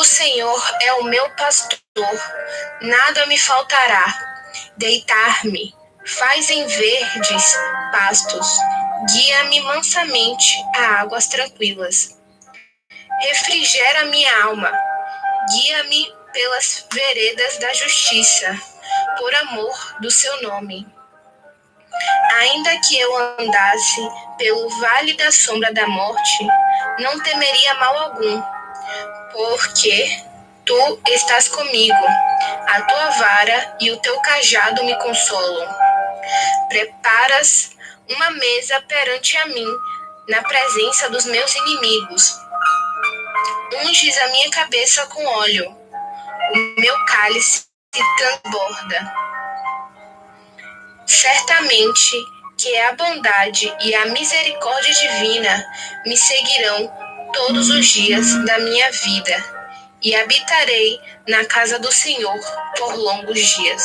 Senhor é o meu pastor, nada me faltará. Deitar-me faz em verdes pastos, guia-me mansamente a águas tranquilas. Refrigera minha alma, guia-me pelas veredas da justiça, por amor do seu nome. Ainda que eu andasse pelo vale da sombra da morte, não temeria mal algum, porque tu estás comigo, a tua vara e o teu cajado me consolam. Preparas uma mesa perante a mim, na presença dos meus inimigos. Unges a minha cabeça com óleo, o meu cálice transborda. Certamente que a bondade e a misericórdia divina me seguirão todos os dias da minha vida, e habitarei na casa do Senhor por longos dias.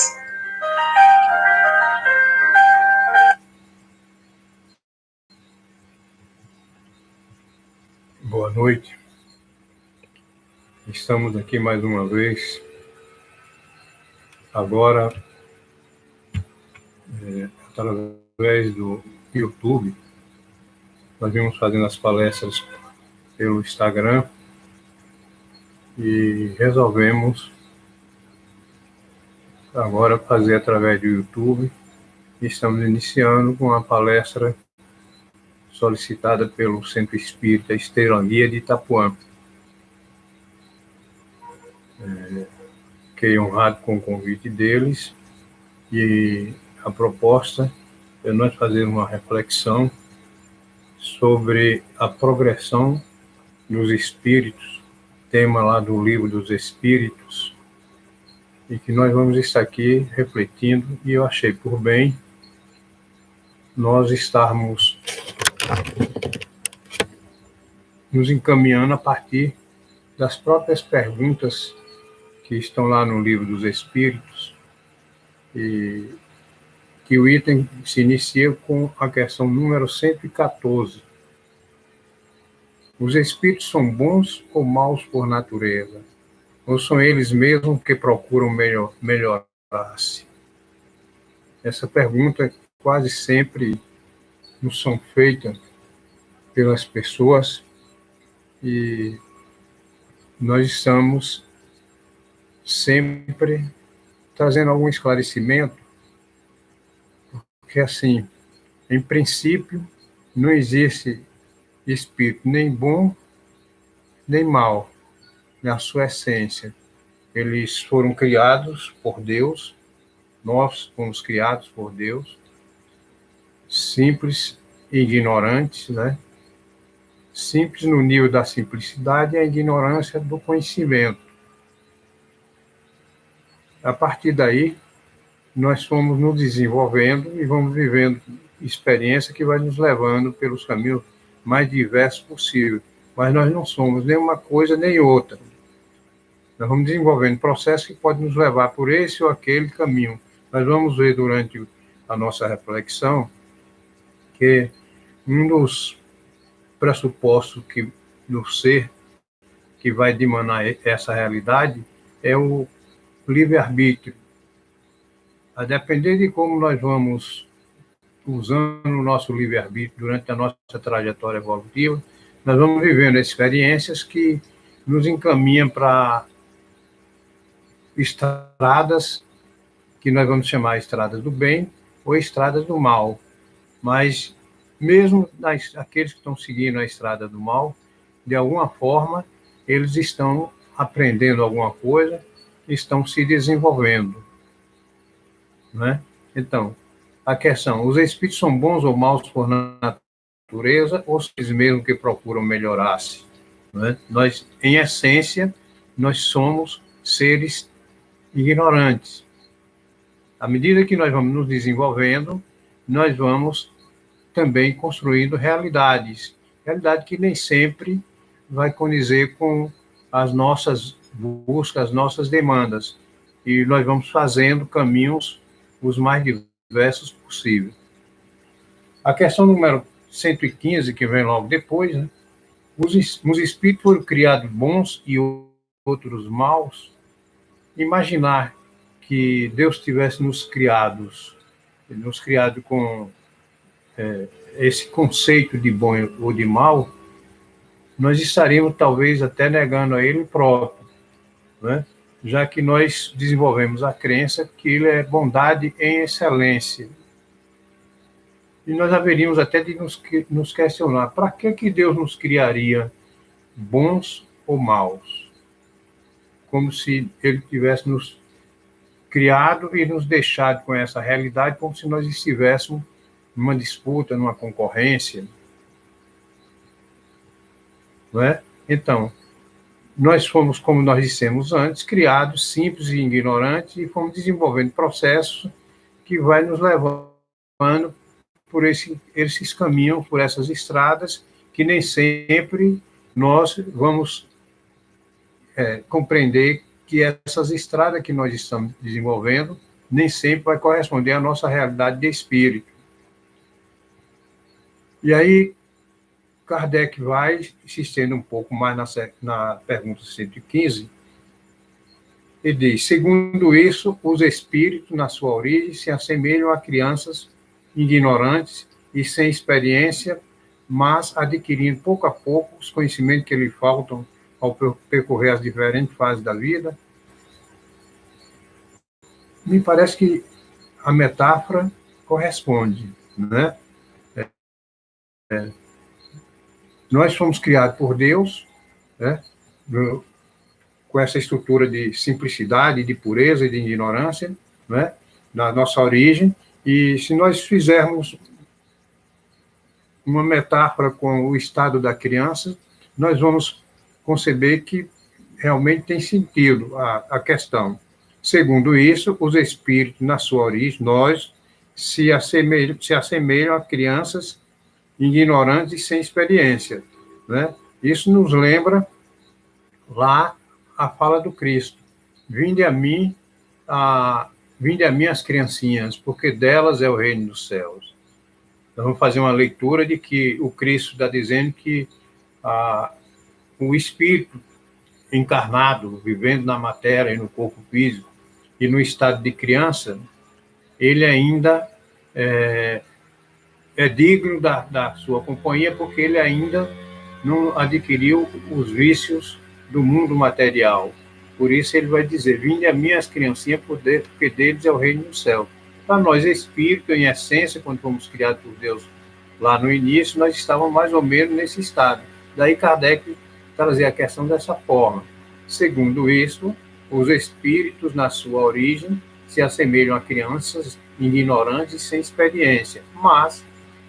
Boa noite. Estamos aqui mais uma vez. Agora, através do YouTube, nós vimos fazendo as palestras pelo Instagram e resolvemos agora fazer através do YouTube. Estamos iniciando com uma palestra solicitada pelo Centro Espírita Esteira Guia de Itapuã. Fiquei honrado com o convite deles e a proposta é nós fazermos uma reflexão sobre a progressão dos espíritos, tema lá do Livro dos Espíritos, e que nós vamos estar aqui refletindo, e eu achei por bem nós estarmos nos encaminhando a partir das próprias perguntas que estão lá no Livro dos Espíritos, e que o item se inicia com a questão número 114. Os espíritos são bons ou maus por natureza? Ou são eles mesmos que procuram melhorar-se? Essa pergunta quase sempre nos são feitas pelas pessoas, e nós estamos sempre trazendo algum esclarecimento, porque, assim, em princípio, não existe espírito nem bom nem mal na sua essência. Eles foram criados por Deus, nós fomos criados por Deus, simples e ignorantes, né? Simples no nível da simplicidade e a ignorância do conhecimento. A partir daí, nós fomos nos desenvolvendo e vamos vivendo experiência que vai nos levando pelos caminhos mais diversos possível. Mas nós não somos nem uma coisa nem outra. Nós vamos desenvolvendo processos que podem nos levar por esse ou aquele caminho. Nós vamos ver durante a nossa reflexão que um dos pressupostos do ser que vai demanar essa realidade é o livre-arbítrio. A depender de como nós vamos usando o nosso livre-arbítrio durante a nossa trajetória evolutiva, nós vamos vivendo experiências que nos encaminham para estradas que nós vamos chamar estradas do bem ou estradas do mal. Mas mesmo aqueles que estão seguindo a estrada do mal, de alguma forma, eles estão aprendendo alguma coisa, estão se desenvolvendo, né? Então, a questão, os espíritos são bons ou maus por natureza, ou eles mesmos que procuram melhorar-se, né? Nós, em essência, nós somos seres ignorantes. À medida que nós vamos nos desenvolvendo, nós vamos também construindo realidade que nem sempre vai condizer com as nossas buscas, as nossas demandas, e nós vamos fazendo caminhos os mais diversos possíveis. A questão número 115, que vem logo depois, né? Os espíritos foram criados bons e outros maus, imaginar que Deus tivesse nos criado com esse conceito de bom ou de mal, nós estaríamos talvez até negando a Ele próprio, né? Já que nós desenvolvemos a crença que Ele é bondade em excelência. E nós haveríamos até de nos questionar, para que Deus nos criaria bons ou maus? Como se Ele tivesse nos criado e nos deixado com essa realidade, como se nós estivéssemos numa disputa, numa concorrência. Não é? Então, nós fomos, como nós dissemos antes, criados simples e ignorantes e fomos desenvolvendo processos que vai nos levando por esses caminhos, por essas estradas, que nem sempre nós vamos compreender que essas estradas que nós estamos desenvolvendo nem sempre vai corresponder à nossa realidade de espírito. E aí, Kardec vai se estender um pouco mais na pergunta 115, e diz: segundo isso, os espíritos, na sua origem, se assemelham a crianças ignorantes e sem experiência, mas adquirindo pouco a pouco os conhecimentos que lhe faltam ao percorrer as diferentes fases da vida. Me parece que a metáfora corresponde, né? Nós fomos criados por Deus, né? Com essa estrutura de simplicidade, de pureza e de ignorância, né? Na nossa origem, e se nós fizermos uma metáfora com o estado da criança, nós vamos conceber que realmente tem sentido a questão. Segundo isso, os espíritos, na sua origem, nós se assemelham a crianças ignorantes e sem experiência, né? Isso nos lembra lá a fala do Cristo: vinde a mim as criancinhas, porque delas é o reino dos céus. Nós vamos fazer uma leitura de que o Cristo está dizendo que o espírito encarnado, vivendo na matéria e no corpo físico, e no estado de criança, ele ainda é digno da sua companhia, porque ele ainda não adquiriu os vícios do mundo material. Por isso ele vai dizer: vinde a mim as criancinhas, porque deles é o reino do céu. Para nós, espírito, em essência, quando fomos criados por Deus lá no início, nós estávamos mais ou menos nesse estado. Daí Kardec trazia a questão dessa forma: segundo isso, os espíritos, na sua origem, se assemelham a crianças ignorantes e sem experiência, mas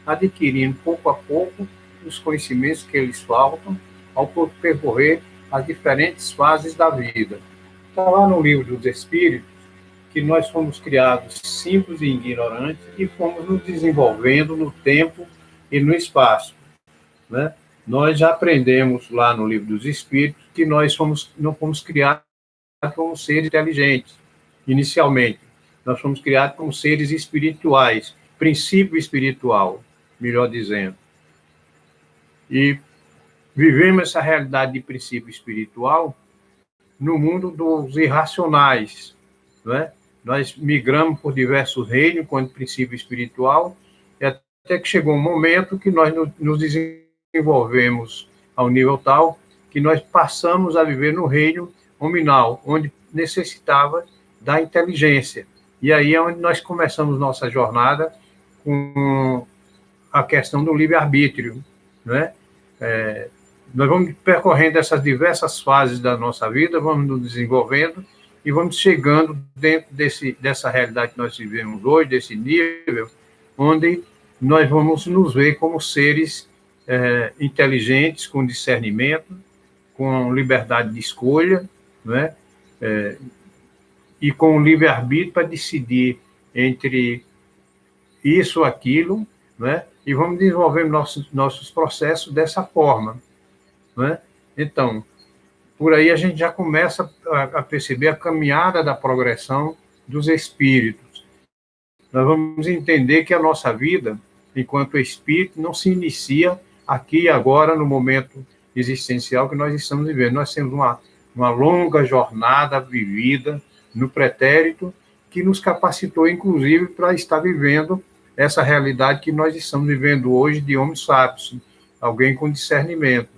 adquirindo pouco a pouco os conhecimentos que eles faltam ao percorrer as diferentes fases da vida. Está lá no livro dos Espíritos que nós fomos criados simples e ignorantes e fomos nos desenvolvendo no tempo e no espaço, né? Nós já aprendemos lá no livro dos Espíritos que nós não fomos criados como seres inteligentes, inicialmente. Nós fomos criados como seres espirituais, princípio espiritual, melhor dizendo. E vivemos essa realidade de princípio espiritual no mundo dos irracionais, né? Nós migramos por diversos reinos enquanto princípio espiritual, e até que chegou um momento que nós nos desenvolvemos ao nível tal que nós passamos a viver no reino nominal, onde necessitava da inteligência. E aí é onde nós começamos nossa jornada com a questão do livre-arbítrio, né? Nós vamos percorrendo essas diversas fases da nossa vida, vamos nos desenvolvendo e vamos chegando dentro dessa realidade que nós vivemos hoje, desse nível, onde nós vamos nos ver como seres inteligentes, com discernimento, com liberdade de escolha, né? E com livre-arbítrio para decidir entre isso ou aquilo, né? E vamos desenvolvendo nossos processos dessa forma, né? Então, por aí a gente já começa a perceber a caminhada da progressão dos espíritos. Nós vamos entender que a nossa vida, enquanto espírito, não se inicia aqui e agora, no momento existencial que nós estamos vivendo. Nós temos uma longa jornada vivida no pretérito, que nos capacitou, inclusive, para estar vivendo essa realidade que nós estamos vivendo hoje de homo sapiens, alguém com discernimento.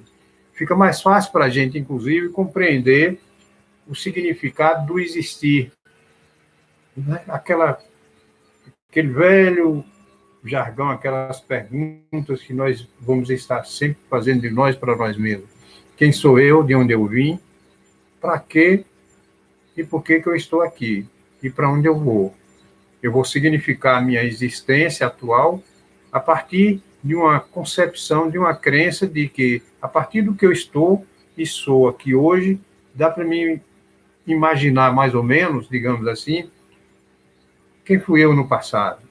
Fica mais fácil para a gente, inclusive, compreender o significado do existir. Né? Aquele velho jargão, aquelas perguntas que nós vamos estar sempre fazendo de nós para nós mesmos. Quem sou eu, de onde eu vim, para quê e por que eu estou aqui e para onde eu vou. Eu vou significar a minha existência atual a partir de uma concepção, de uma crença de que, a partir do que eu estou e sou aqui hoje, dá para mim imaginar mais ou menos, digamos assim, quem fui eu no passado.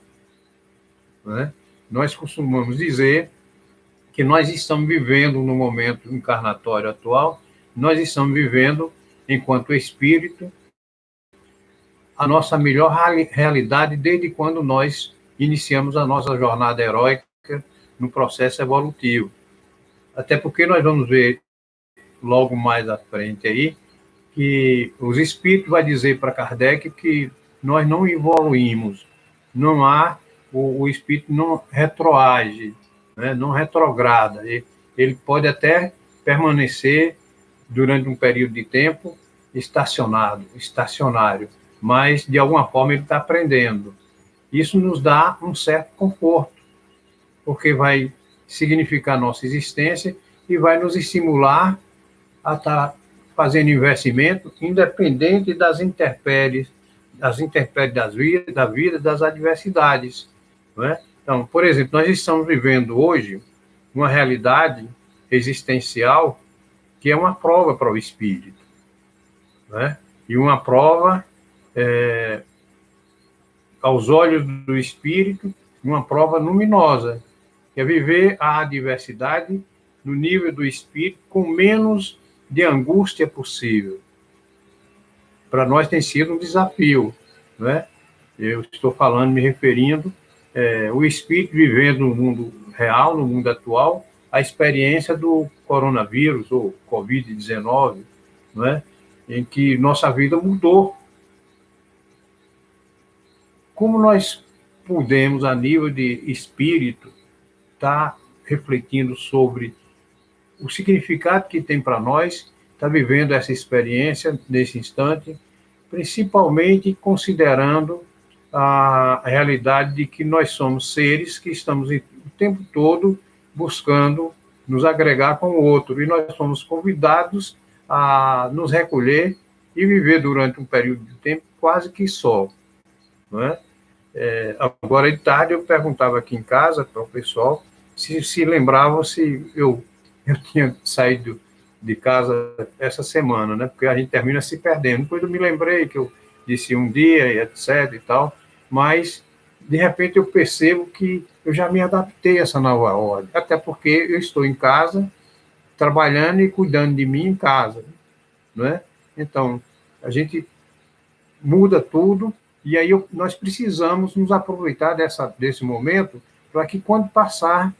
Né? Nós costumamos dizer que nós estamos vivendo no momento encarnatório atual, nós estamos vivendo, enquanto espírito, a nossa melhor realidade desde quando nós iniciamos a nossa jornada heróica no processo evolutivo. Até porque nós vamos ver logo mais à frente aí que os espíritos vai dizer para Kardec que nós não evoluímos, não há, o espírito não retroage, né, não retrograda, ele pode até permanecer durante um período de tempo estacionário, mas de alguma forma ele está aprendendo. Isso nos dá um certo conforto, porque vai significar nossa existência e vai nos estimular a estar fazendo investimento independente das intempéries da vida, das adversidades. Não é? Então, por exemplo, nós estamos vivendo hoje uma realidade existencial que é uma prova para o espírito. Né? E uma prova, aos olhos do espírito, uma prova luminosa, que é viver a adversidade no nível do espírito com menos de angústia possível. Para nós tem sido um desafio, né? Eu estou falando, me referindo, o espírito vivendo no mundo real, no mundo atual, a experiência do coronavírus, ou Covid-19, né? Em que nossa vida mudou. Como nós podemos, a nível de espírito, estar refletindo sobre o significado que tem para nós, estar vivendo essa experiência nesse instante, principalmente considerando a realidade de que nós somos seres que estamos o tempo todo buscando nos agregar com o outro, e nós somos convidados a nos recolher e viver durante um período de tempo quase que só. Não é? Agora, de tarde, eu perguntava aqui em casa para o pessoal se lembravam se eu tinha saído de casa essa semana, né? Porque a gente termina se perdendo. Depois eu me lembrei que eu disse um dia, e etc. e tal, mas, de repente, eu percebo que eu já me adaptei a essa nova ordem, até porque eu estou em casa, trabalhando e cuidando de mim em casa. Não é? Então, a gente muda tudo, e aí nós precisamos nos aproveitar desse momento para que, quando passar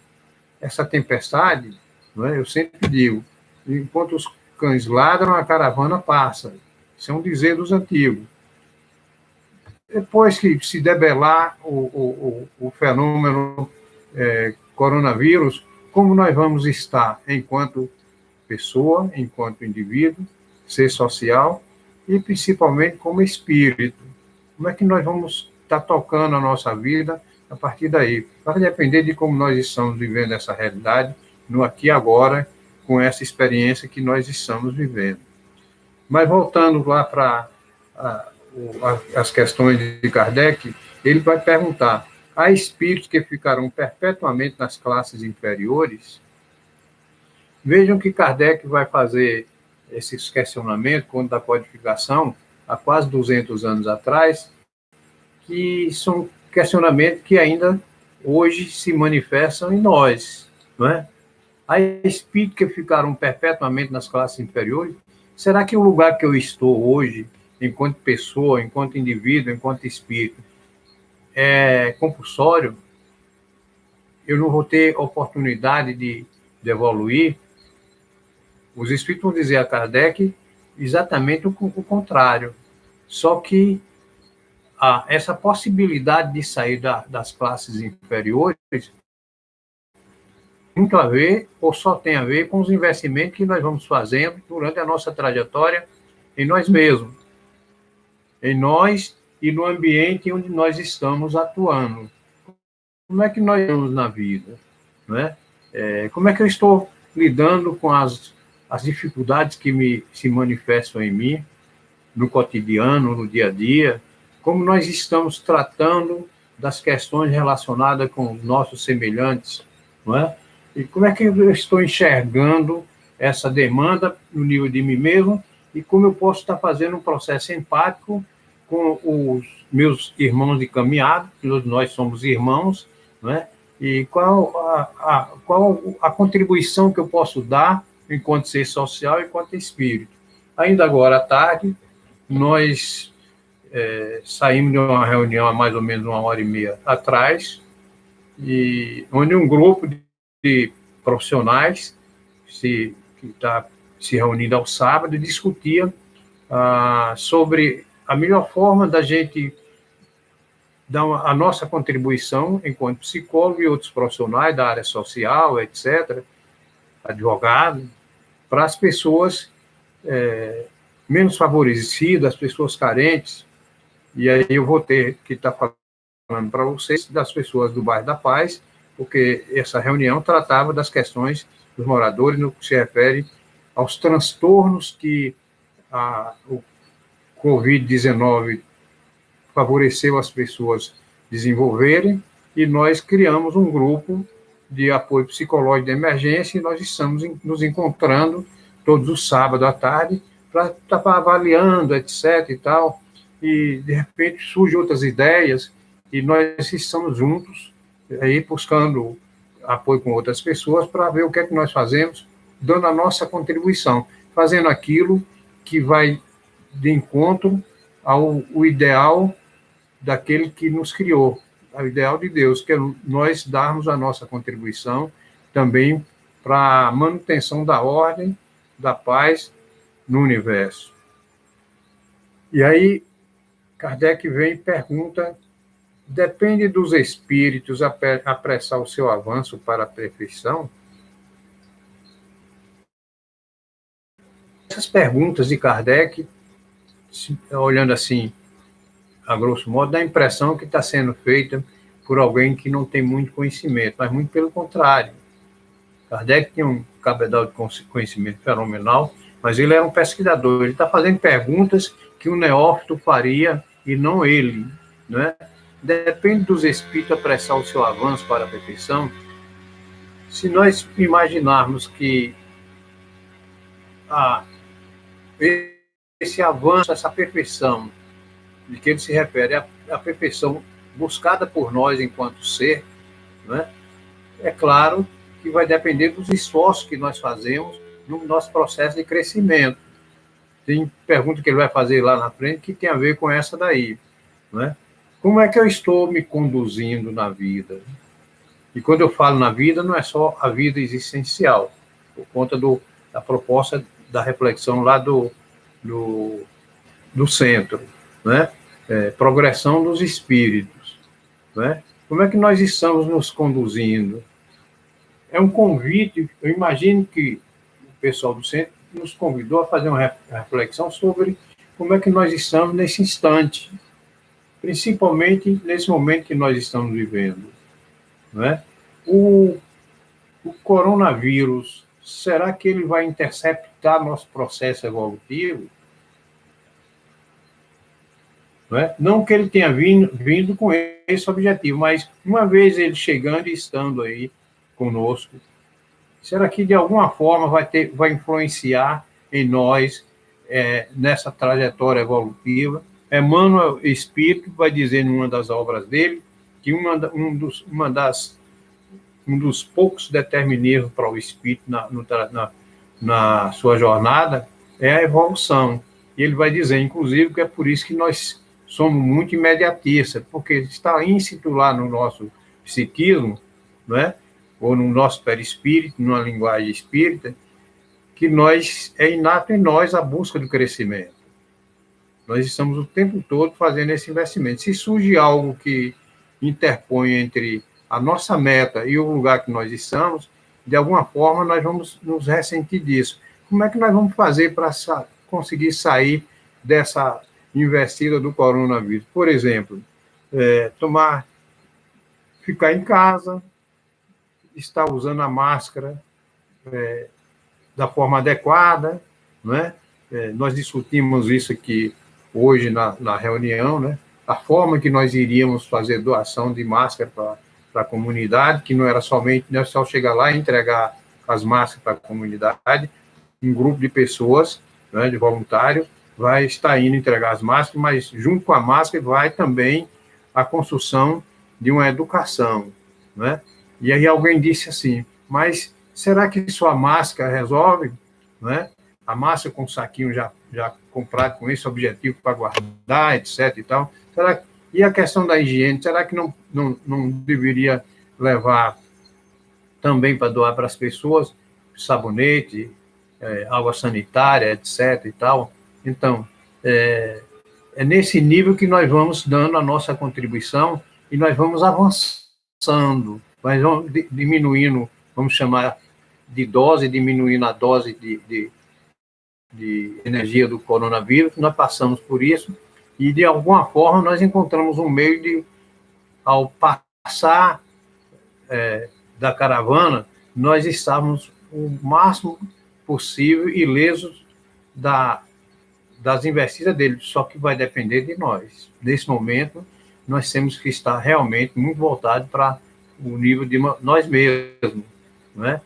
essa tempestade, não é? Eu sempre digo, enquanto os cães ladram, a caravana passa. Isso é um dizer dos antigos. Depois que se debelar o fenômeno coronavírus, como nós vamos estar enquanto pessoa, enquanto indivíduo, ser social e principalmente como espírito? Como é que nós vamos estar tocando a nossa vida a partir daí? Vai depender de como nós estamos vivendo essa realidade no aqui e agora, com essa experiência que nós estamos vivendo. Mas voltando lá para as questões de Kardec, ele vai perguntar: há espíritos que ficarão perpetuamente nas classes inferiores? Vejam que Kardec vai fazer esses questionamentos quando da codificação, há quase 200 anos atrás, que são questionamentos que ainda hoje se manifestam em nós, não é? Há espíritos que ficaram perpetuamente nas classes inferiores? Será que o lugar que eu estou hoje, enquanto pessoa, enquanto indivíduo, enquanto espírito, é compulsório? Eu não vou ter oportunidade de evoluir? Os espíritos vão dizer a Kardec exatamente o contrário. Só que essa possibilidade de sair das classes inferiores muito a ver, ou só tem a ver com os investimentos que nós vamos fazendo durante a nossa trajetória em nós mesmos, em nós e no ambiente onde nós estamos atuando. Como é que nós estamos na vida? Não é? Como é que eu estou lidando com as dificuldades que se manifestam em mim, no cotidiano, no dia a dia? Como nós estamos tratando das questões relacionadas com os nossos semelhantes? Não é? E como é que eu estou enxergando essa demanda no nível de mim mesmo e como eu posso estar fazendo um processo empático com os meus irmãos de caminhada, todos nós somos irmãos, não é? E qual a contribuição que eu posso dar enquanto ser social e enquanto espírito. Ainda agora à tarde, nós saímos de uma reunião há mais ou menos 1h30 atrás, e onde um grupo de profissionais que está se reunindo ao sábado discutia sobre a melhor forma da gente dar a nossa contribuição enquanto psicólogo e outros profissionais da área social, etc., advogado, para as pessoas menos favorecidas, as pessoas carentes. E aí eu vou ter que estar falando para vocês das pessoas do bairro da Paz, porque essa reunião tratava das questões dos moradores no que se refere aos transtornos que o Covid-19 favoreceu as pessoas desenvolverem, e nós criamos um grupo de apoio psicológico de emergência, e nós estamos nos encontrando todos os sábados à tarde para estar avaliando, etc. e tal, e de repente surgem outras ideias, e nós estamos juntos aí buscando apoio com outras pessoas para ver o que é que nós fazemos, dando a nossa contribuição, fazendo aquilo que vai de encontro ao ideal daquele que nos criou, ao ideal de Deus, que é nós darmos a nossa contribuição também para a manutenção da ordem, da paz no universo. E aí, Kardec vem e pergunta: depende dos espíritos apressar o seu avanço para a perfeição? Essas perguntas de Kardec, olhando assim, a grosso modo, dá a impressão que está sendo feita por alguém que não tem muito conhecimento, mas muito pelo contrário. Kardec tinha um cabedal de conhecimento fenomenal, mas ele era um pesquisador, ele está fazendo perguntas que um neófito faria e não ele, né? Depende dos espíritos apressar o seu avanço para a perfeição. Se nós imaginarmos que esse avanço, essa perfeição, de que ele se refere à perfeição buscada por nós enquanto ser, né? É claro que vai depender dos esforços que nós fazemos no nosso processo de crescimento. Tem pergunta que ele vai fazer lá na frente que tem a ver com essa daí, né? Como é que eu estou me conduzindo na vida? E quando eu falo na vida, não é só a vida existencial, por conta da proposta da reflexão lá do centro, né? Progressão dos espíritos, né? Como é que nós estamos nos conduzindo? É um convite, eu imagino que o pessoal do centro nos convidou a fazer uma reflexão sobre como é que nós estamos nesse instante, principalmente nesse momento que nós estamos vivendo, né? O coronavírus, será que ele vai interceptar nosso processo evolutivo? Não é? Não que ele tenha vindo com esse objetivo, mas uma vez ele chegando e estando aí conosco, será que de alguma forma vai influenciar em nós nessa trajetória evolutiva? Emmanuel Espírito vai dizer numa das obras dele que um dos poucos determinismos para o espírito na sua jornada é a evolução. E ele vai dizer, inclusive, que é por isso que nós somos muito imediatistas, porque está íncito lá no nosso psiquismo, não é? Ou no nosso perispírito, numa linguagem espírita, que é inato em nós a busca do crescimento. Nós estamos o tempo todo fazendo esse investimento. Se surge algo que interpõe entre a nossa meta e o lugar que nós estamos, de alguma forma nós vamos nos ressentir disso. Como é que nós vamos fazer para conseguir sair dessa investida do coronavírus? Por exemplo, ficar em casa, estar usando a máscara da forma adequada, não é? Nós discutimos isso aqui hoje na reunião, né? A forma que nós iríamos fazer doação de máscara para a comunidade, que não era somente nós só chegar lá e entregar as máscaras para a comunidade, um grupo de pessoas, né, de voluntários, vai estar indo entregar as máscaras, mas junto com a máscara vai também a construção de uma educação, né? E aí alguém disse assim, mas será que só a máscara resolve, né? A máscara com saquinho já comprado com esse objetivo para guardar, etc. e tal. E a questão da higiene, será que não deveria levar também para doar para as pessoas sabonete, água sanitária, etc. e tal? Então, é nesse nível que nós vamos dando a nossa contribuição e nós vamos avançando, nós vamos diminuindo, vamos chamar de dose, diminuindo a dose de energia do coronavírus, nós passamos por isso, e de alguma forma nós encontramos um meio de, ao passar da caravana, nós estávamos o máximo possível ilesos das investidas dele, só que vai depender de nós. Nesse momento, nós temos que estar realmente muito voltados para o nível de nós mesmos, né?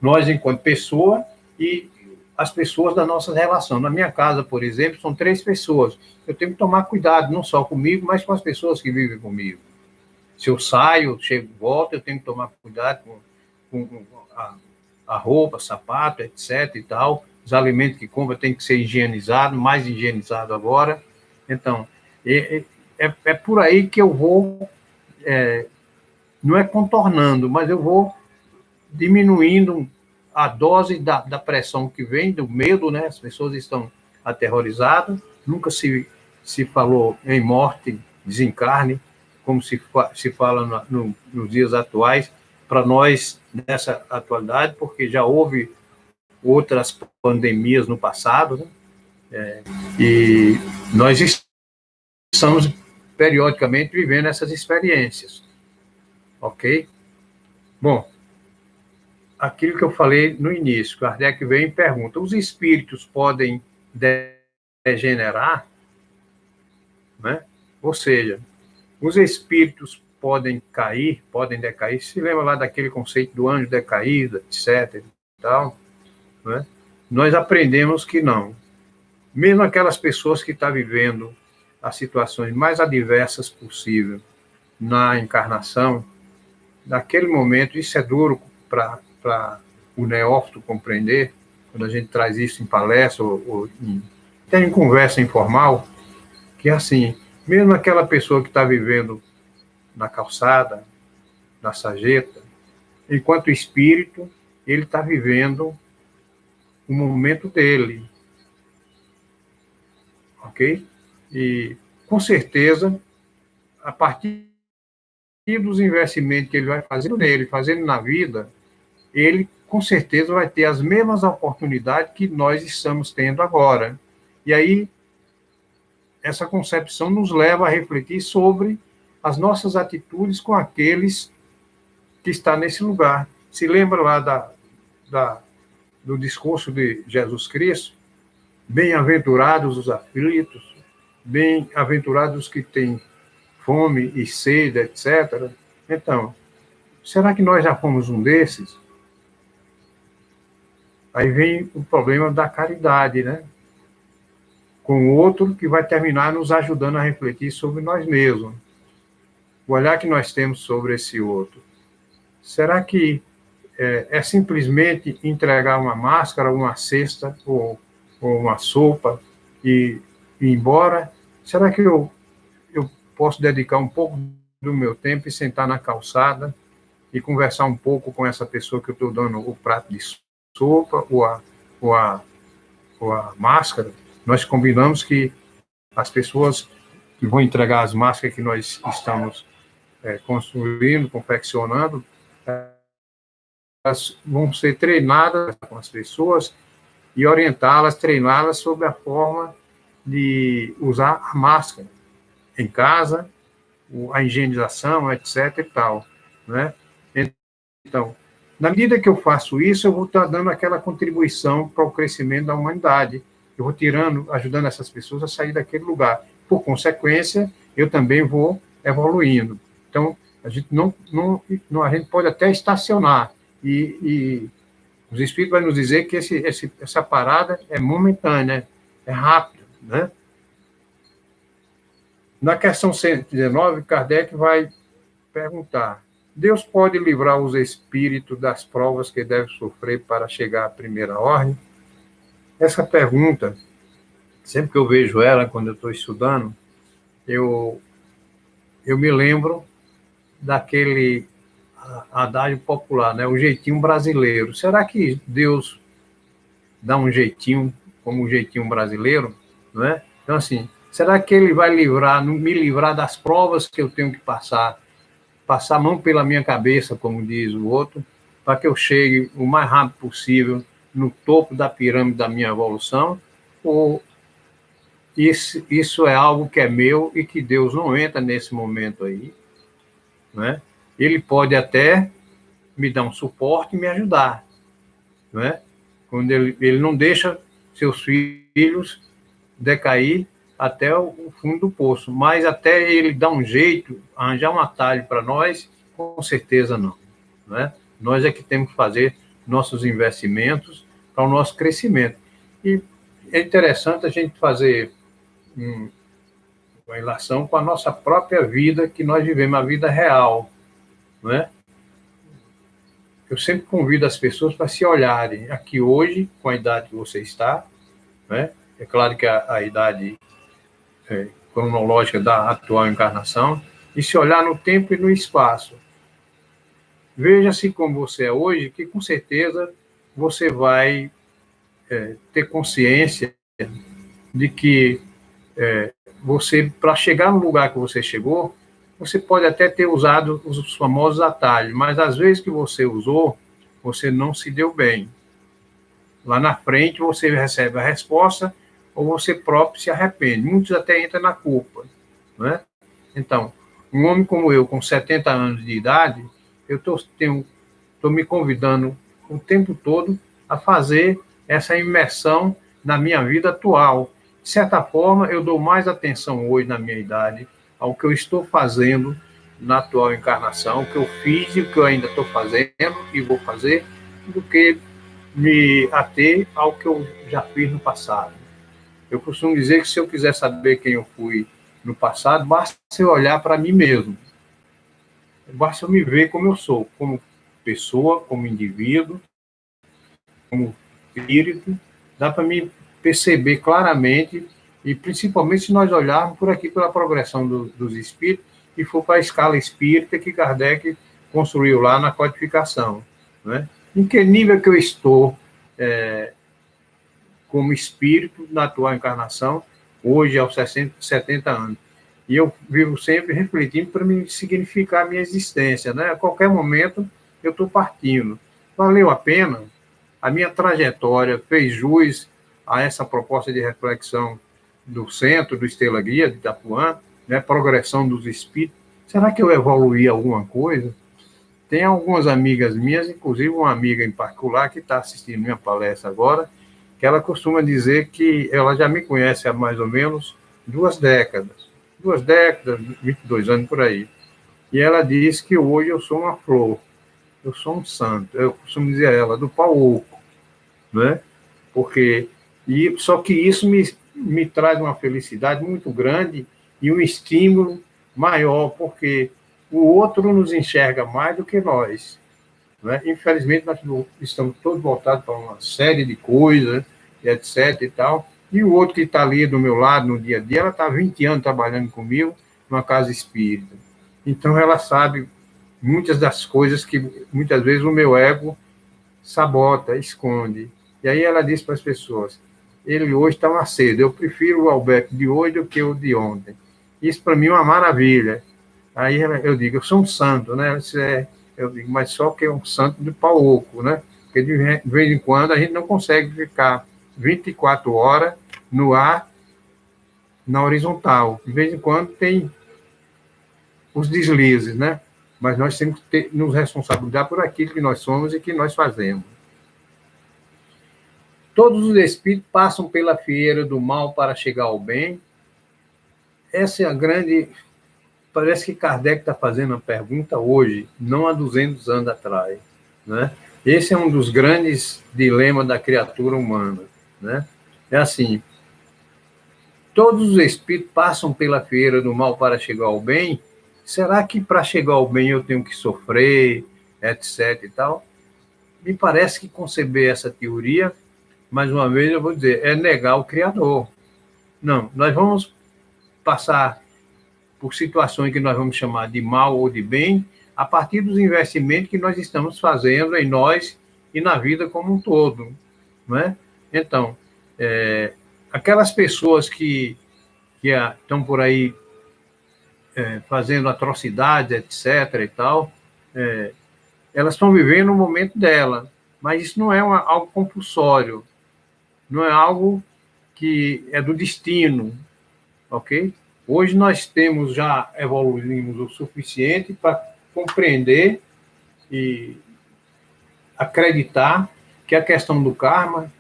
Nós enquanto pessoa e as pessoas da nossa relação. Na minha casa, por exemplo, são 3 pessoas. Eu tenho que tomar cuidado, não só comigo, mas com as pessoas que vivem comigo. Se eu saio, chego, volto, eu tenho que tomar cuidado com a roupa, sapato, etc. e tal. Os alimentos que compro têm que ser higienizados, mais higienizado agora. Então, é por aí que eu vou, não é contornando, mas eu vou diminuindo a dose da pressão que vem, do medo, né? As pessoas estão aterrorizadas, nunca se falou em morte, desencarne, como se fala nos dias atuais, para nós, nessa atualidade, porque já houve outras pandemias no passado, né? E nós estamos periodicamente vivendo essas experiências, ok? Bom, aquilo que eu falei no início, Kardec vem e pergunta, os espíritos podem degenerar? Né? Ou seja, os espíritos podem cair, podem decair, se lembra lá daquele conceito do anjo decaído, etc. e tal, né? Nós aprendemos que não. Mesmo aquelas pessoas que estão vivendo as situações mais adversas possível na encarnação, naquele momento, isso é duro para o neófito compreender, quando a gente traz isso em palestra ou até em conversa informal, que assim, mesmo aquela pessoa que está vivendo na calçada, na sarjeta, enquanto espírito, ele está vivendo o momento dele, ok? E, com certeza, a partir dos investimentos que ele vai fazendo nele, fazendo na vida, ele, com certeza, vai ter as mesmas oportunidades que nós estamos tendo agora. E aí, essa concepção nos leva a refletir sobre as nossas atitudes com aqueles que estão nesse lugar. Se lembra lá do discurso de Jesus Cristo? Bem-aventurados os aflitos, bem-aventurados os que têm fome e sede, etc. Então, será que nós já fomos um desses? Aí vem o problema da caridade, né? Com o outro que vai terminar nos ajudando a refletir sobre nós mesmos. O olhar que nós temos sobre esse outro. Será que é simplesmente entregar uma máscara, uma cesta ou uma sopa e ir embora? Será que eu posso dedicar um pouco do meu tempo e sentar na calçada e conversar um pouco com essa pessoa que eu estou dando o prato de sopa ou ou a máscara, nós combinamos que as pessoas que vão entregar as máscaras que nós estamos construindo, confeccionando, elas vão ser treinadas com as pessoas e orientá-las, treiná-las sobre a forma de usar a máscara em casa, a higienização, etc. e tal, né? Então, na medida que eu faço isso, eu vou estar dando aquela contribuição para o crescimento da humanidade. Eu vou ajudando essas pessoas a sair daquele lugar. Por consequência, eu também vou evoluindo. Então, a gente a gente pode até estacionar e os espíritos vão nos dizer que essa parada é momentânea, é rápida, né? Na questão 119, Kardec vai perguntar: Deus pode livrar os espíritos das provas que devem sofrer para chegar à primeira ordem? Essa pergunta, sempre que eu vejo ela, quando eu estou estudando, eu me lembro daquele adágio popular, né? O jeitinho brasileiro. Será que Deus dá um jeitinho, como um jeitinho brasileiro? Não é? Então, assim, será que ele vai me livrar das provas que eu tenho que passar a mão pela minha cabeça, como diz o outro, para que eu chegue o mais rápido possível no topo da pirâmide da minha evolução? Ou isso é algo que é meu e que Deus não entra nesse momento aí, né? Ele pode até me dar um suporte e me ajudar, né? Quando ele não deixa seus filhos decair até o fundo do poço, mas até ele dar um jeito, arranjar um atalho para nós, com certeza não, né? Nós é que temos que fazer nossos investimentos para o nosso crescimento. E é interessante a gente fazer uma relação com a nossa própria vida, que nós vivemos, a vida real, né? Eu sempre convido as pessoas para se olharem aqui hoje, com a idade que você está, né? É claro que a idade cronológica da atual encarnação, e se olhar no tempo e no espaço. Veja-se como você é hoje, que com certeza você vai ter consciência de que você, para chegar no lugar que você chegou, você pode até ter usado os famosos atalhos, mas às vezes que você usou, você não se deu bem. Lá na frente você recebe a resposta ou você próprio se arrepende. Muitos até entram na culpa, né? Então, um homem como eu, com 70 anos de idade, eu estou me convidando o tempo todo a fazer essa imersão na minha vida atual. De certa forma, eu dou mais atenção hoje, na minha idade, ao que eu estou fazendo na atual encarnação, o que eu fiz e o que eu ainda estou fazendo e vou fazer, do que me ater ao que eu já fiz no passado. Eu costumo dizer que se eu quiser saber quem eu fui no passado, basta eu olhar para mim mesmo. Basta eu me ver como eu sou, como pessoa, como indivíduo, como espírito. Dá para me perceber claramente, e principalmente se nós olharmos por aqui pela progressão dos espíritos e for para a escala espírita que Kardec construiu lá na codificação, né? Em que nível que eu estou como espírito na atual encarnação, hoje aos 70 anos. E eu vivo sempre refletindo para me significar a minha existência, né? A qualquer momento eu estou partindo. Valeu a pena? A minha trajetória fez jus a essa proposta de reflexão do centro, do Estrela Guia, de Itapuã, né? Progressão dos espíritos. Será que eu evoluí alguma coisa? Tem algumas amigas minhas, inclusive uma amiga em particular, que está assistindo minha palestra agora, que ela costuma dizer que ela já me conhece há mais ou menos 2 décadas, 22 anos por aí. E ela diz que hoje eu sou uma flor, eu sou um santo. Eu costumo dizer a ela, do pau oco, né? Só que isso me traz uma felicidade muito grande e um estímulo maior, porque o outro nos enxerga mais do que nós, né? Infelizmente, nós estamos todos voltados para uma série de coisas, etc. e tal, e o outro que está ali do meu lado no dia a dia, ela está há 20 anos trabalhando comigo numa casa espírita. Então, ela sabe muitas das coisas que, muitas vezes, o meu ego sabota, esconde. E aí ela disse para as pessoas, ele hoje está uma seda, eu prefiro o Alberto de hoje do que o de ontem. Isso para mim é uma maravilha. Aí eu digo, eu sou um santo, né? Eu digo, mas só que é um santo de pau oco, né? Porque de vez em quando a gente não consegue ficar 24 horas no ar, na horizontal. De vez em quando tem os deslizes, né? Mas nós temos que nos responsabilizar por aquilo que nós somos e que nós fazemos. Todos os espíritos passam pela fieira do mal para chegar ao bem. Essa é a grande... Parece que Kardec está fazendo a pergunta hoje, não há 200 anos atrás, né? Esse é um dos grandes dilemas da criatura humana, né? É assim, todos os espíritos passam pela fieira do mal para chegar ao bem. Será que para chegar ao bem eu tenho que sofrer, etc. e tal? Me parece que conceber essa teoria, mais uma vez eu vou dizer, é negar o Criador. Não, nós vamos passar por situações que nós vamos chamar de mal ou de bem, a partir dos investimentos que nós estamos fazendo em nós e na vida como um todo, não é? Então, aquelas pessoas que estão por aí fazendo atrocidades, etc. e tal, elas estão vivendo o momento dela, mas isso não é algo compulsório, não é algo que é do destino, ok? Hoje nós já evoluímos o suficiente para compreender e acreditar que a questão do karma,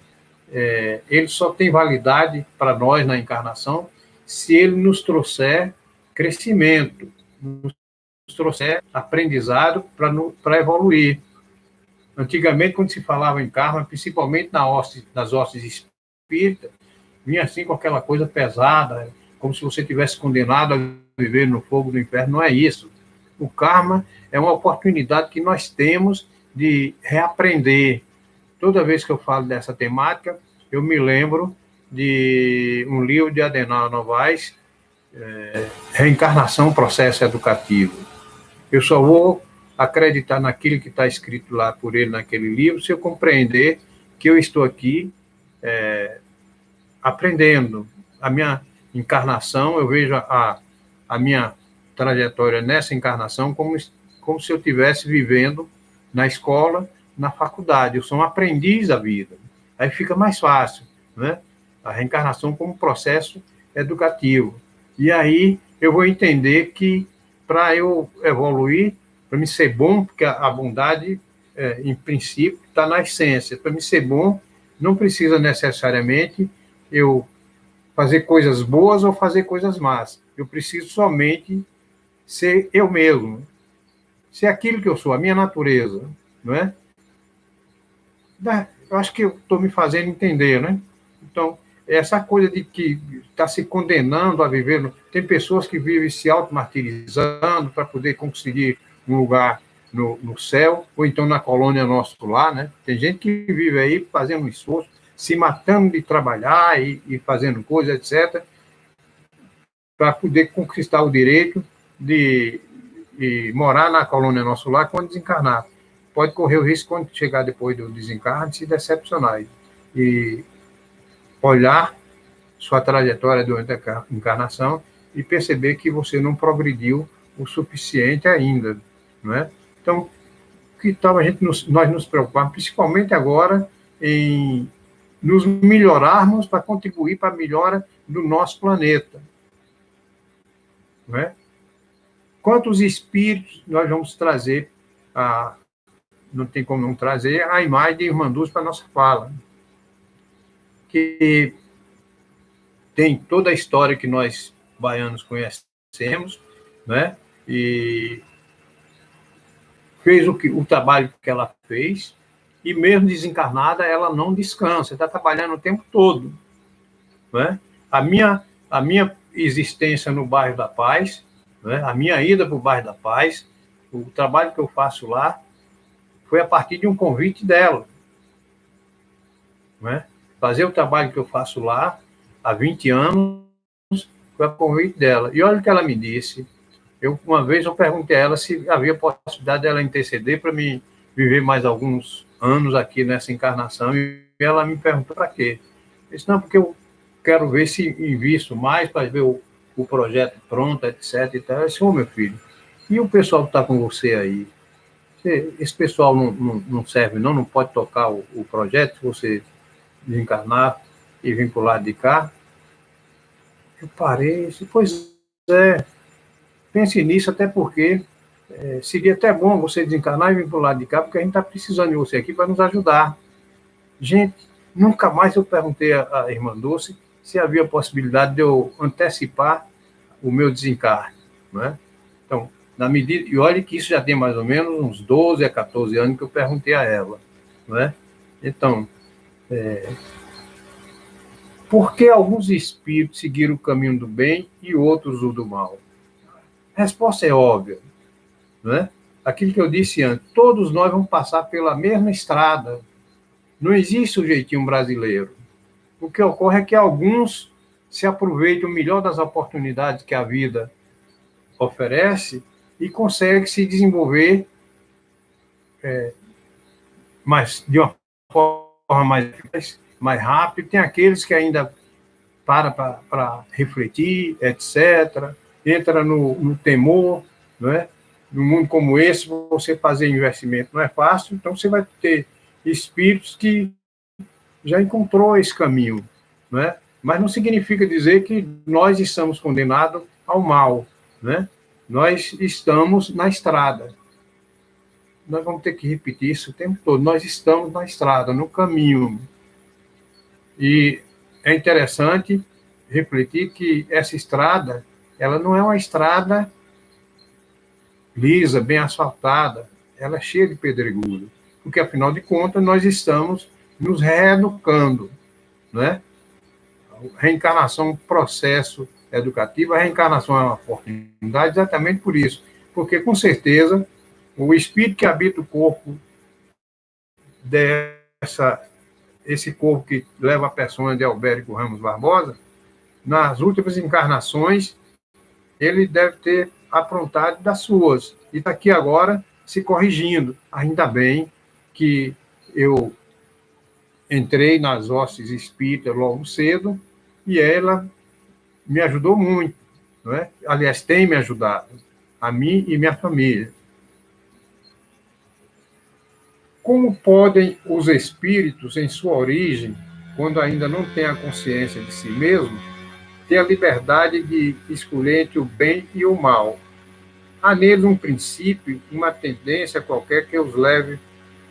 ele só tem validade para nós na encarnação se ele nos trouxer crescimento, nos trouxer aprendizado para evoluir. Antigamente, quando se falava em karma, principalmente nas hostes espíritas, vinha assim com aquela coisa pesada, como se você tivesse condenado a viver no fogo do inferno. Não é isso. O karma é uma oportunidade que nós temos de reaprender. Toda vez que eu falo dessa temática, eu me lembro de um livro de Adenauer Novaes, Reencarnação, Processo Educativo. Eu só vou acreditar naquilo que está escrito lá por ele naquele livro se eu compreender que eu estou aqui aprendendo. A minha encarnação, eu vejo a minha trajetória nessa encarnação como se eu estivesse vivendo na escola, na faculdade. Eu sou um aprendiz da vida. Aí fica mais fácil, né? A reencarnação como processo educativo. E aí eu vou entender que para eu evoluir, para me ser bom, porque a bondade, em princípio, está na essência. Para me ser bom, não precisa necessariamente eu fazer coisas boas ou fazer coisas más. Eu preciso somente ser eu mesmo, ser aquilo que eu sou, a minha natureza, não é? Eu acho que eu estou me fazendo entender, né? Então, essa coisa de que está se condenando a viver... Tem pessoas que vivem se auto-martirizando para poder conseguir um lugar no céu, ou então na colônia nosso lá, né? Tem gente que vive aí fazendo um esforço, se matando de trabalhar e fazendo coisas, etc., para poder conquistar o direito de morar na colônia nosso lar quando desencarnar. Pode correr o risco, quando chegar depois do desencarne, de se decepcionar e olhar sua trajetória durante a encarnação e perceber que você não progrediu o suficiente ainda, não é? Então, que tal nós nos preocuparmos, principalmente agora, em nos melhorarmos para contribuir para a melhora do nosso planeta, não é? Quantos espíritos nós vamos trazer, não tem como não trazer, a imagem de Irmã Dulce para a nossa fala, que tem toda a história que nós, baianos, conhecemos, né? E fez o trabalho que ela fez, e mesmo desencarnada, ela não descansa, está trabalhando o tempo todo, né? A minha existência no bairro da Paz, né? A minha ida para o bairro da Paz, o trabalho que eu faço lá, foi a partir de um convite dela, né? Fazer o trabalho que eu faço lá, há 20 anos, foi a convite dela. E olha o que ela me disse. Uma vez eu perguntei a ela se havia possibilidade dela interceder para me viver mais alguns anos aqui nessa encarnação, e ela me perguntou para quê. Eu disse, não, porque eu quero ver se invisto mais para ver o projeto pronto, etc. E tal. Eu disse, ô, meu filho, e o pessoal que está com você aí? Esse pessoal não serve, não pode tocar o projeto, se você desencarnar e vir para o lado de cá? Eu parei e disse, pois é, pense nisso, até porque seria até bom você desencarnar e vir para o lado de cá, porque a gente está precisando de você aqui para nos ajudar. Gente, nunca mais eu perguntei à irmã Dulce se havia possibilidade de eu antecipar o meu desencarne, né? Então, na medida, e olha que isso já tem mais ou menos uns 12 a 14 anos que eu perguntei a ela, né? Então, por que alguns espíritos seguiram o caminho do bem e outros o do mal? A resposta é óbvia, né? Aquilo que eu disse antes, todos nós vamos passar pela mesma estrada. Não existe o jeitinho brasileiro. O que ocorre é que alguns se aproveitam o melhor das oportunidades que a vida oferece e conseguem se desenvolver de uma forma mais rápida. Tem aqueles que ainda para refletir, etc. Entra no temor, não é? Num mundo como esse, você fazer investimento não é fácil, então você vai ter espíritos que já encontrou esse caminho, não é? Mas não significa dizer que nós estamos condenados ao mal, né? Nós estamos na estrada. Nós vamos ter que repetir isso o tempo todo. Nós estamos na estrada, no caminho. E é interessante refletir que essa estrada, ela não é uma estrada lisa, bem asfaltada, ela é cheia de pedregulho, porque, afinal de contas, nós estamos nos reeducando, né? A reencarnação é um processo educativo, a reencarnação é uma oportunidade exatamente por isso, porque, com certeza, o espírito que habita o corpo esse corpo que leva a persona de Albérico Ramos Barbosa, nas últimas encarnações, ele deve ter aprontado das suas, e está aqui agora se corrigindo. Ainda bem que eu entrei nas hostes espíritas logo cedo, e ela me ajudou muito, não é? Aliás, tem me ajudado, a mim e minha família. Como podem os espíritos, em sua origem, quando ainda não têm a consciência de si mesmo, ter a liberdade de escolher entre o bem e o mal? Há neles um princípio, uma tendência qualquer que os leve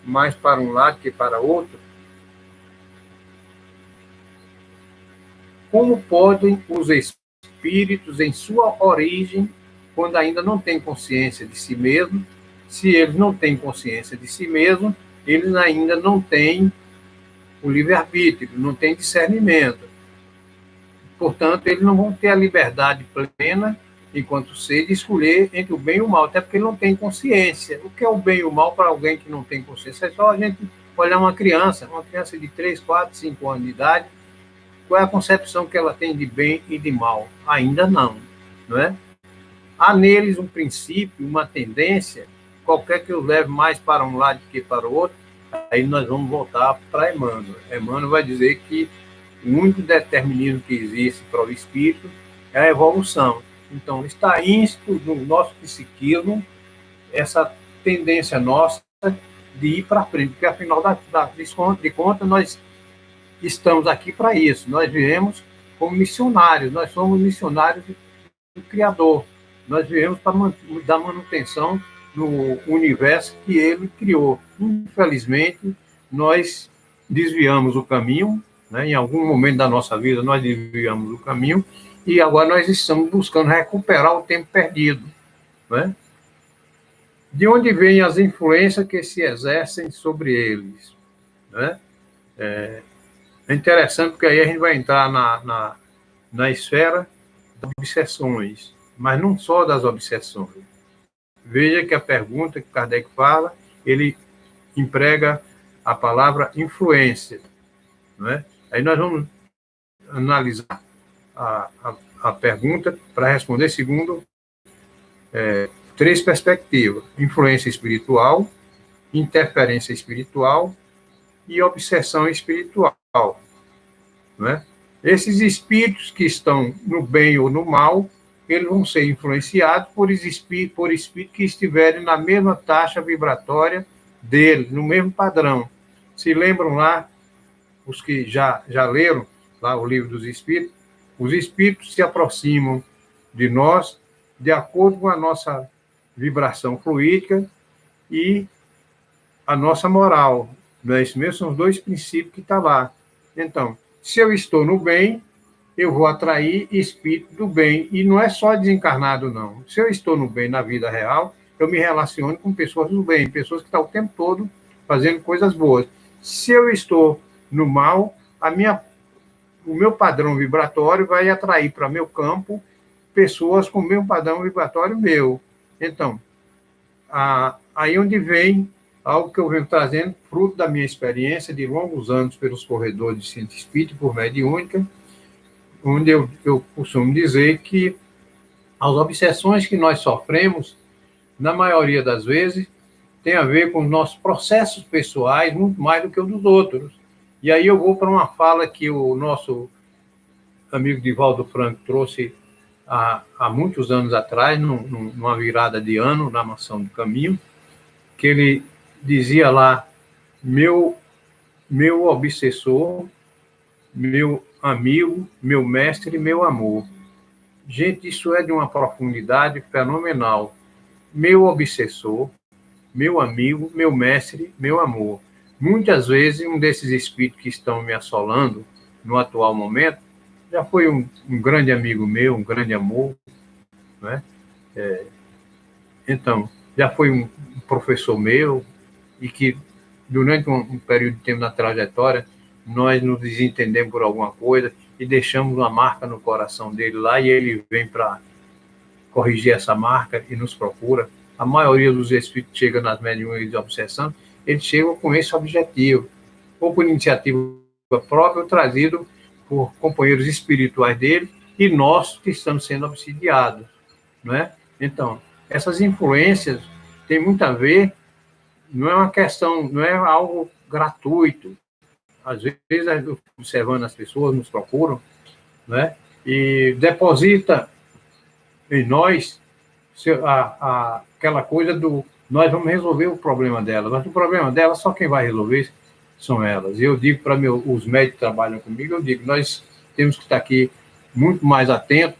mais para um lado que para outro? Como podem os espíritos, em sua origem, quando ainda não têm consciência de si mesmo, se eles não têm consciência de si mesmo, eles ainda não têm o livre-arbítrio, não têm discernimento. Portanto, eles não vão ter a liberdade plena, enquanto ser, de escolher entre o bem e o mal, até porque ele não tem consciência. O que é o bem e o mal para alguém que não tem consciência? É só a gente olhar uma criança de 3, 4, 5 anos de idade, qual é a concepção que ela tem de bem e de mal? Ainda não é? Há neles um princípio, uma tendência, qualquer que os leve mais para um lado que para o outro. Aí nós vamos voltar para Emmanuel. Emmanuel vai dizer que o único determinismo que existe para o espírito é a evolução. Então, está ínsito no nosso psiquismo essa tendência nossa de ir para frente, porque, afinal de contas, nós estamos aqui para isso. Nós viemos como missionários, nós somos missionários do Criador. Nós viemos para dar manutenção no universo que ele criou. Infelizmente, nós desviamos o caminho, né? Em algum momento da nossa vida, nós desviamos o caminho, e agora nós estamos buscando recuperar o tempo perdido, né? De onde vêm as influências que se exercem sobre eles, né? É interessante, porque aí a gente vai entrar na esfera das obsessões, mas não só das obsessões. Veja que a pergunta que Kardec fala, ele emprega a palavra influência, não é? Aí nós vamos analisar a pergunta para responder segundo 3 perspectivas: influência espiritual, interferência espiritual e obsessão espiritual, né? Esses espíritos que estão no bem ou no mal, eles vão ser influenciados por espíritos que estiverem na mesma taxa vibratória dele, no mesmo padrão. Se lembram lá, os que já leram lá o livro dos espíritos, os espíritos se aproximam de nós de acordo com a nossa vibração fluídica e a nossa moral. Não é isso mesmo? São os dois princípios que estão lá. Então, se eu estou no bem, eu vou atrair espírito do bem. E não é só desencarnado, não. Se eu estou no bem na vida real, eu me relaciono com pessoas do bem, pessoas que estão o tempo todo fazendo coisas boas. Se eu estou no mal, o meu padrão vibratório vai atrair para meu campo pessoas com o mesmo padrão vibratório meu. Então, aí onde vem algo que eu venho trazendo, fruto da minha experiência de longos anos pelos corredores de centro espírita, por mediúnica, onde eu costumo dizer que as obsessões que nós sofremos, na maioria das vezes, tem a ver com os nossos processos pessoais, muito mais do que o dos outros. E aí eu vou para uma fala que o nosso amigo Divaldo Franco trouxe há muitos anos atrás, numa virada de ano, na Mansão do Caminho, que ele dizia lá, meu obsessor, meu amigo, meu mestre, meu amor. Gente, isso é de uma profundidade fenomenal. Meu obsessor, meu amigo, meu mestre, meu amor. Muitas vezes, um desses espíritos que estão me assolando no atual momento já foi um grande amigo meu, um grande amor, né? Então, já foi um professor meu e que, durante um período de tempo na trajetória, nós nos desentendemos por alguma coisa e deixamos uma marca no coração dele lá e ele vem para corrigir essa marca e nos procura. A maioria dos espíritos que chegam nas mediúnicas de obsessão, eles chegam com esse objetivo, ou por iniciativa própria, ou trazido por companheiros espirituais dele e nós que estamos sendo obsidiados, não é? Então, essas influências têm muito a ver, não é uma questão, não é algo gratuito. Às vezes, observando as pessoas, nos procuram, né? E deposita em nós aquela coisa do nós vamos resolver o problema dela, mas o problema dela só quem vai resolver são elas. E eu digo para os médicos que trabalham comigo, eu digo, nós temos que estar aqui muito mais atentos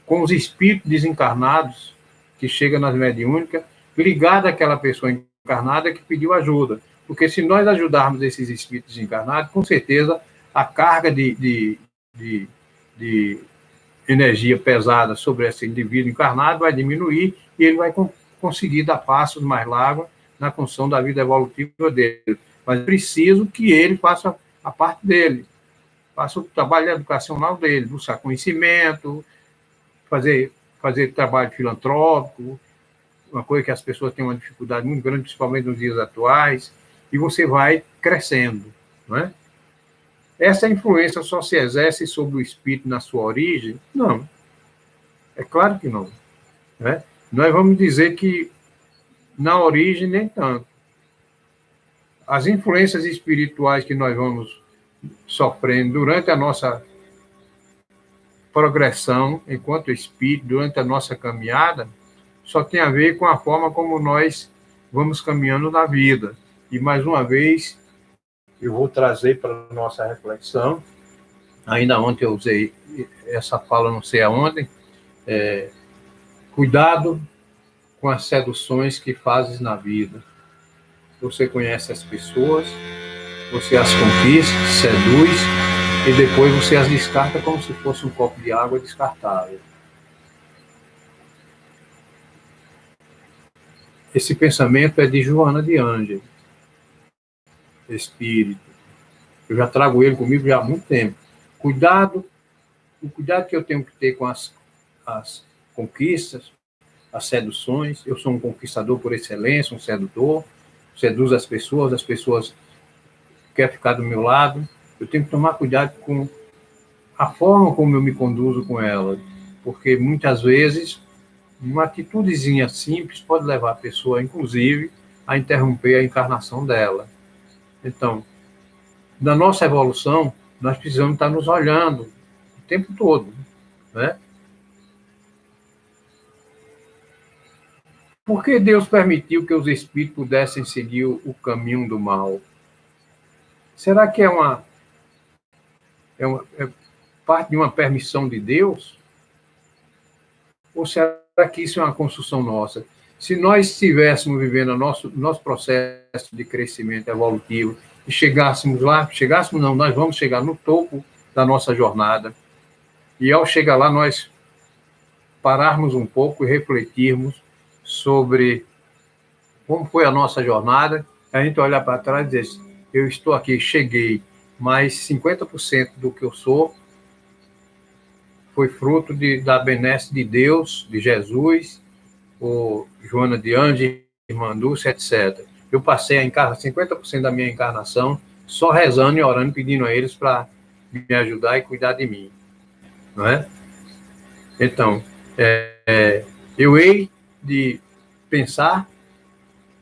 com os espíritos desencarnados que chegam nas mediúnicas, ligado àquela pessoa encarnada que pediu ajuda. Porque se nós ajudarmos esses espíritos desencarnados, com certeza a carga de energia pesada sobre esse indivíduo encarnado vai diminuir e ele vai conseguir dar passos mais largos na construção da vida evolutiva dele. Mas preciso que ele faça a parte dele, faça o trabalho educacional dele, buscar conhecimento, fazer trabalho filantrópico, uma coisa que as pessoas têm uma dificuldade muito grande, principalmente nos dias atuais, e você vai crescendo, não é? Essa influência só se exerce sobre o espírito na sua origem? Não. É claro que não. Né? Nós vamos dizer que na origem nem tanto. As influências espirituais que nós vamos sofrendo durante a nossa progressão enquanto espírito, durante a nossa caminhada, só tem a ver com a forma como nós vamos caminhando na vida. E, mais uma vez, eu vou trazer para a nossa reflexão, ainda ontem eu usei essa fala, não sei aonde, cuidado com as seduções que fazes na vida. Você conhece as pessoas, você as conquista, seduz, e depois você as descarta como se fosse um copo de água descartável. Esse pensamento é de Joana de Ângeles, espírito. Eu já trago ele comigo já há muito tempo. O cuidado que eu tenho que ter com as conquistas, as seduções. Eu sou um conquistador por excelência, um sedutor. Seduzo as pessoas querem ficar do meu lado. Eu tenho que tomar cuidado com a forma como eu me conduzo com elas, porque muitas vezes uma atitudezinha simples pode levar a pessoa, inclusive, a interromper a encarnação dela. Então, na nossa evolução, nós precisamos estar nos olhando o tempo todo, né? Por que Deus permitiu que os espíritos pudessem seguir o caminho do mal? Será que é parte de uma permissão de Deus? Ou será que isso é uma construção nossa? Se nós estivéssemos vivendo nosso processo de crescimento evolutivo e chegássemos lá, nós vamos chegar no topo da nossa jornada, e ao chegar lá nós pararmos um pouco e refletirmos sobre como foi a nossa jornada, a gente olhar para trás e dizer, eu estou aqui, cheguei, mas 50% do que eu sou foi fruto da benesse de Deus, de Jesus, o Joana de Anjos, Irmã Dulce, etc. Eu passei 50% da minha encarnação só rezando e orando, pedindo a eles para me ajudar e cuidar de mim. Não é? Então, eu hei de pensar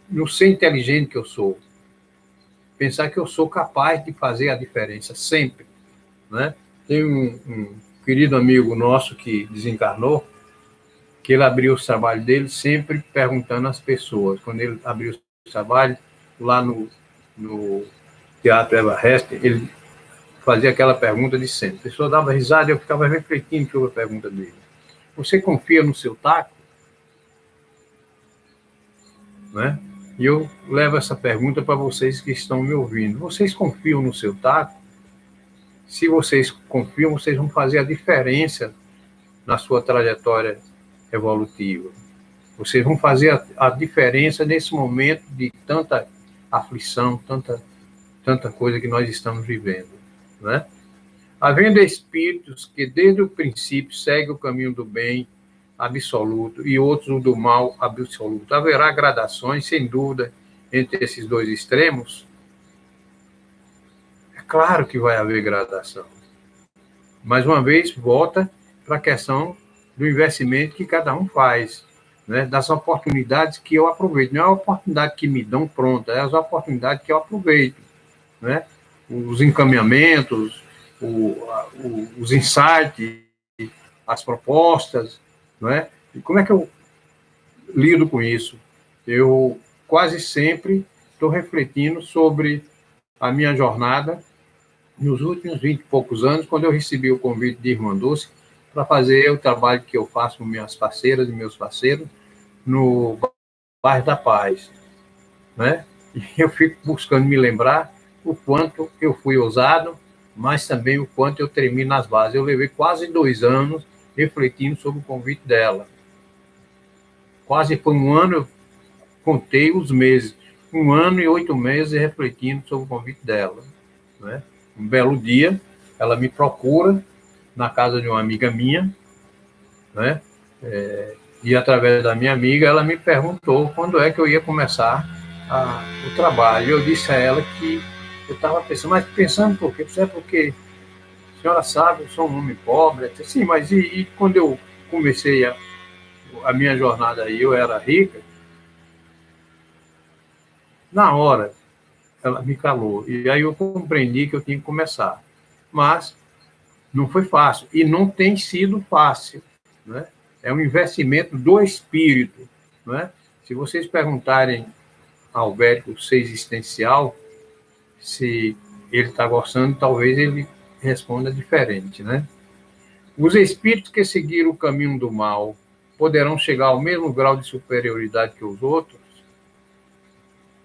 no ser inteligente que eu sou. Pensar que eu sou capaz de fazer a diferença, sempre. Né? Tem um querido amigo nosso que desencarnou, que ele abriu o trabalho dele sempre perguntando às pessoas. Quando ele abriu o trabalho, lá no Teatro Eva Reste, ele fazia aquela pergunta de sempre. A pessoa dava risada e eu ficava refletindo sobre a pergunta dele. Você confia no seu taco? Né? E eu levo essa pergunta para vocês que estão me ouvindo. Vocês confiam no seu taco? Se vocês confiam, vocês vão fazer a diferença na sua trajetória evolutiva. Vocês vão fazer a diferença nesse momento de tanta aflição, tanta coisa que nós estamos vivendo. Né? Havendo espíritos que desde o princípio seguem o caminho do bem absoluto e outros o do mal absoluto, haverá gradações, sem dúvida, entre esses dois extremos? É claro que vai haver gradação. Mais uma vez, volta para a questão do investimento que cada um faz, né? Das oportunidades que eu aproveito. Não é a oportunidade que me dão pronta, é as oportunidades que eu aproveito, né? Os encaminhamentos, os insights, as propostas, não é? E como é que eu lido com isso? Eu quase sempre estou refletindo sobre a minha jornada nos últimos 20 e poucos anos, quando eu recebi o convite de Irmã Dulce para fazer o trabalho que eu faço com minhas parceiras e meus parceiros no Bairro da Paz, né? E eu fico buscando me lembrar o quanto eu fui ousado, mas também o quanto eu tremi nas bases. Eu levei quase 2 anos refletindo sobre o convite dela. Quase foi 1 ano, eu contei os meses, 1 ano e 8 meses refletindo sobre o convite dela, né? Um belo dia, ela me procura na casa de uma amiga minha, né? E através da minha amiga, ela me perguntou quando é que eu ia começar o trabalho. Eu disse a ela que eu estava pensando, mas pensando por quê? Porque a senhora sabe, eu sou um homem pobre. Disse, sim, mas e quando eu comecei a minha jornada aí, eu era rica? Na hora, ela me calou. E aí eu compreendi que eu tinha que começar. Mas não foi fácil. E não tem sido fácil, né? É um investimento do espírito, né? Se vocês perguntarem ao médico ser existencial, se ele está gostando, talvez ele responda diferente, né? Os espíritos que seguiram o caminho do mal poderão chegar ao mesmo grau de superioridade que os outros,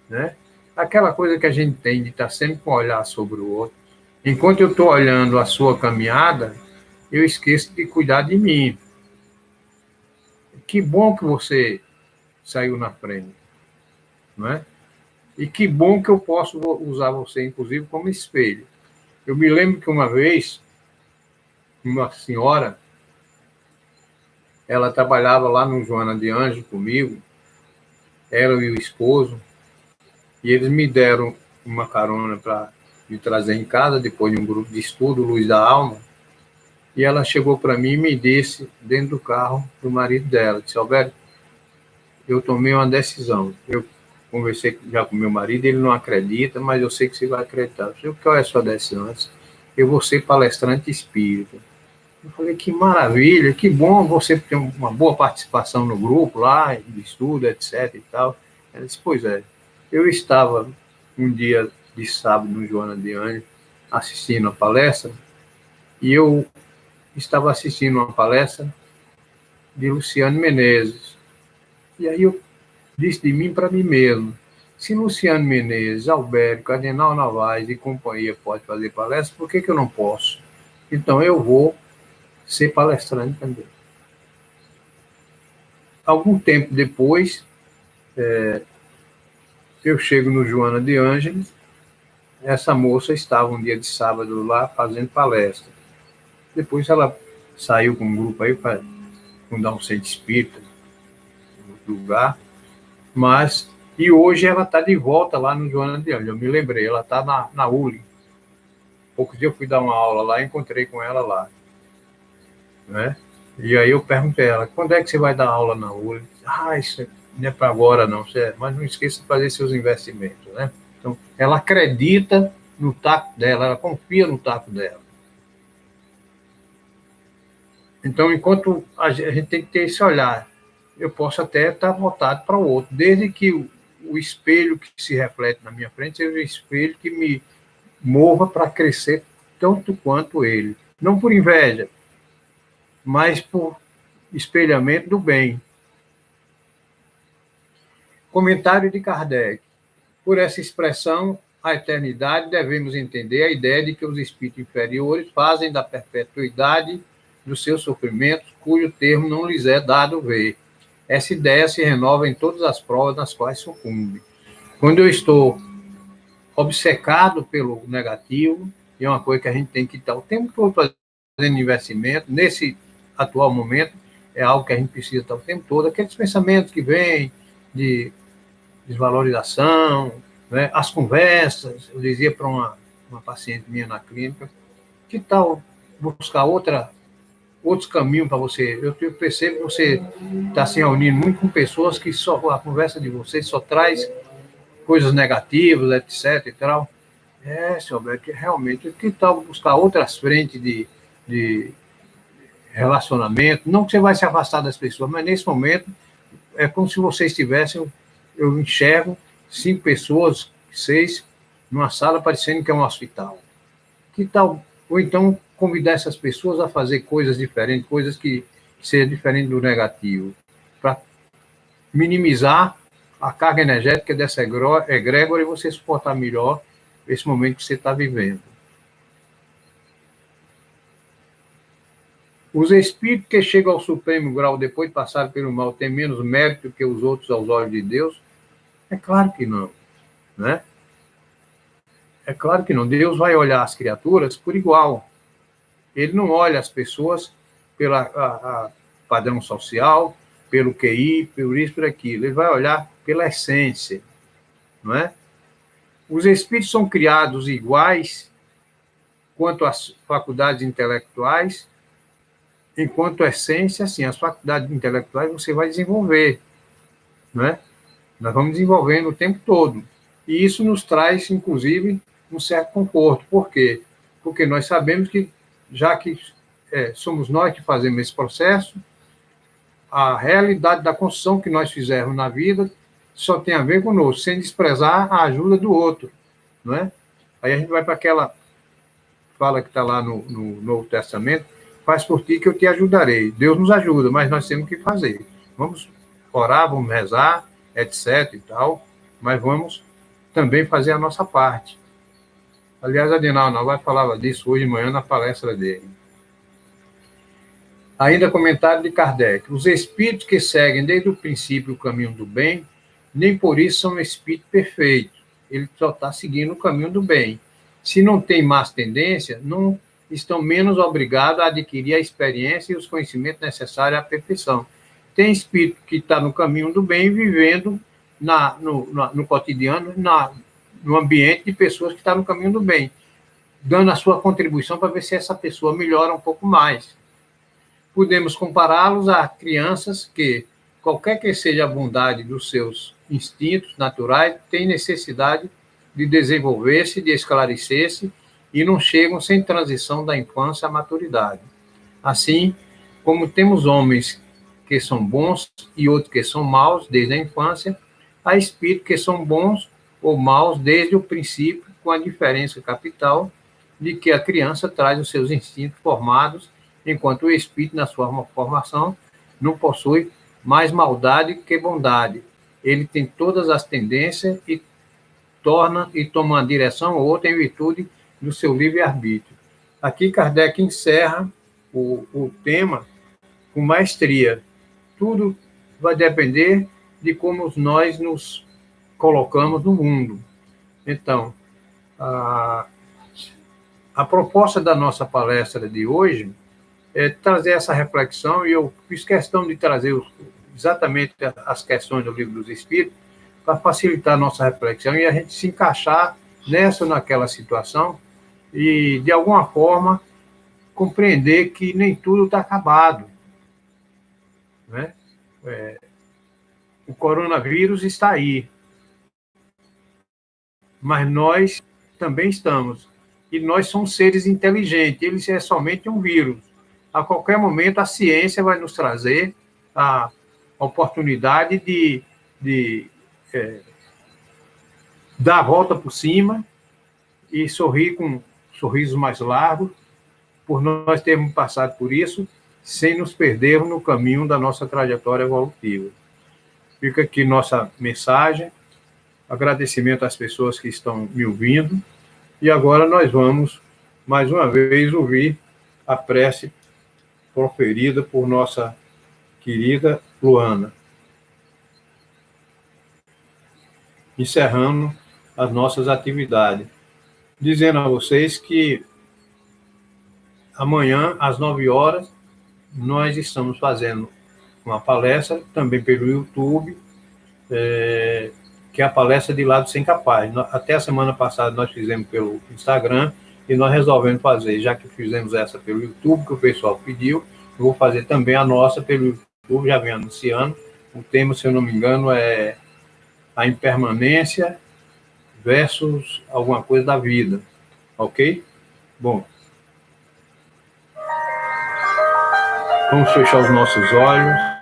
né? Aquela coisa que a gente tem de estar sempre com o olhar sobre o outro. Enquanto eu estou olhando a sua caminhada, eu esqueço de cuidar de mim. Que bom que você saiu na frente, não é? E que bom que eu posso usar você, inclusive, como espelho. Eu me lembro que uma vez, uma senhora, ela trabalhava lá no Joana de Anjos comigo, ela e o esposo, e eles me deram uma carona para me trazer em casa, depois de um grupo de estudo, Luz da Alma, e ela chegou para mim e me disse, dentro do carro do marido dela, disse, Alberto, eu tomei uma decisão, eu conversei já com meu marido, ele não acredita, mas eu sei que você vai acreditar. Eu falei, qual é a sua decisão? Eu vou ser palestrante espírita. Eu falei, que maravilha, que bom você ter uma boa participação no grupo lá, de estudo, etc. e tal. Ela disse, pois é, eu estava um dia de sábado no Joana de Ângeles assistindo a palestra, e eu estava assistindo uma palestra de Luciano Menezes. E aí eu disse de mim para mim mesmo, se Luciano Menezes, Alberto, Cardenal Novaes e companhia pode fazer palestra, por que eu não posso? Então eu vou ser palestrante também. Algum tempo depois, eu chego no Joana de Ângeles, essa moça estava um dia de sábado lá fazendo palestra. Depois ela saiu com um grupo aí para fundar um centro espírita no lugar, mas e hoje ela está de volta lá no Joana de Ângeles. Eu me lembrei, ela está na ULI. Poucos dias eu fui dar uma aula lá e encontrei com ela lá. Né? E aí eu perguntei a ela, quando é que você vai dar aula na ULI? Isso não é para agora não, mas não esqueça de fazer seus investimentos. Né? Então, ela acredita no taco dela, ela confia no taco dela. Então, enquanto a gente tem que ter esse olhar, eu posso até estar voltado para o outro, desde que o espelho que se reflete na minha frente seja o espelho que me mova para crescer tanto quanto ele. Não por inveja, mas por espelhamento do bem. Comentário de Kardec. Por essa expressão, a eternidade, devemos entender a ideia de que os espíritos inferiores fazem da perpetuidade dos seus sofrimentos, cujo termo não lhes é dado ver. Essa ideia se renova em todas as provas nas quais sucumbe. Quando eu estou obcecado pelo negativo, e é uma coisa que a gente tem que estar o tempo todo fazendo investimento, nesse atual momento, é algo que a gente precisa estar o tempo todo, aqueles pensamentos que vêm de desvalorização, né? As conversas, eu dizia para uma paciente minha na clínica, que tal buscar outros caminhos para você? Eu percebo que você está se reunindo muito com pessoas que só a conversa de vocês só traz coisas negativas, etc. e tal. Senhor Alberto, realmente, que tal buscar outras frentes de relacionamento? Não que você vai se afastar das pessoas, mas nesse momento é como se vocês estivessem, eu enxergo 5 pessoas, 6, numa sala parecendo que é um hospital. Que tal? Ou então convidar essas pessoas a fazer coisas diferentes, coisas que sejam diferentes do negativo, para minimizar a carga energética dessa egrégora e você suportar melhor esse momento que você está vivendo. Os espíritos que chegam ao supremo grau depois de passar pelo mal têm menos mérito que os outros aos olhos de Deus? É claro que não, né? É claro que não. Deus vai olhar as criaturas por igual. Ele não olha as pessoas pelo padrão social, pelo QI, por isso, por aquilo. Ele vai olhar pela essência, não é? Os espíritos são criados iguais quanto às faculdades intelectuais, enquanto a essência, assim, as faculdades intelectuais você vai desenvolver, não é? Nós vamos desenvolvendo o tempo todo. E isso nos traz, inclusive, um certo conforto. Por quê? Porque nós sabemos que, já que somos nós que fazemos esse processo, a realidade da construção que nós fizermos na vida só tem a ver conosco, sem desprezar a ajuda do outro, não é? Aí a gente vai para aquela fala que está lá no Novo Testamento, faz por ti que eu te ajudarei. Deus nos ajuda, mas nós temos que fazer. Vamos orar, vamos rezar, etc. e tal, mas vamos também fazer a nossa parte. Aliás, Adinaldo vai falar disso hoje de manhã na palestra dele. Ainda comentário de Kardec. Os espíritos que seguem desde o princípio o caminho do bem, nem por isso são espíritos perfeitos. Ele só está seguindo o caminho do bem. Se não tem más tendência, não estão menos obrigados a adquirir a experiência e os conhecimentos necessários à perfeição. Tem espírito que está no caminho do bem, vivendo no cotidiano, no ambiente de pessoas que estão no caminho do bem, dando a sua contribuição para ver se essa pessoa melhora um pouco mais. Podemos compará-los a crianças que, qualquer que seja a bondade dos seus instintos naturais têm necessidade de desenvolver-se, de esclarecer-se, e não chegam sem transição da infância à maturidade. Assim, como temos homens que são bons e outros que são maus desde a infância, há espíritos que são bons ou maus desde o princípio, com a diferença capital de que a criança traz os seus instintos formados, enquanto o espírito, na sua formação, não possui mais maldade que bondade. Ele tem todas as tendências e toma uma direção ou outra em virtude do seu livre-arbítrio. Aqui Kardec encerra o tema com maestria. Tudo vai depender de como nós nos colocamos no mundo. Então, a proposta da nossa palestra de hoje é trazer essa reflexão, e eu fiz questão de trazer exatamente as questões do Livro dos Espíritos para facilitar a nossa reflexão e a gente se encaixar nessa ou naquela situação e, de alguma forma, compreender que nem tudo está acabado, né? O coronavírus está aí, mas nós também estamos. E nós somos seres inteligentes, ele é somente um vírus. A qualquer momento, a ciência vai nos trazer a oportunidade de dar a volta por cima e sorrir com sorrisos mais largos, por nós termos passado por isso, sem nos perdermos no caminho da nossa trajetória evolutiva. Fica aqui nossa mensagem, agradecimento às pessoas que estão me ouvindo, e agora nós vamos, mais uma vez, ouvir a prece proferida por nossa querida Luana, encerrando as nossas atividades, dizendo a vocês que amanhã, às 9 horas, nós estamos fazendo uma palestra, também pelo YouTube, que é a palestra de Lado Sem Capaz. Até a semana passada nós fizemos pelo Instagram, e nós resolvemos fazer, já que fizemos essa pelo YouTube, que o pessoal pediu, eu vou fazer também a nossa pelo YouTube, já vem anunciando. O tema, se eu não me engano, é a impermanência versus alguma coisa da vida, ok? Bom, vamos fechar os nossos olhos.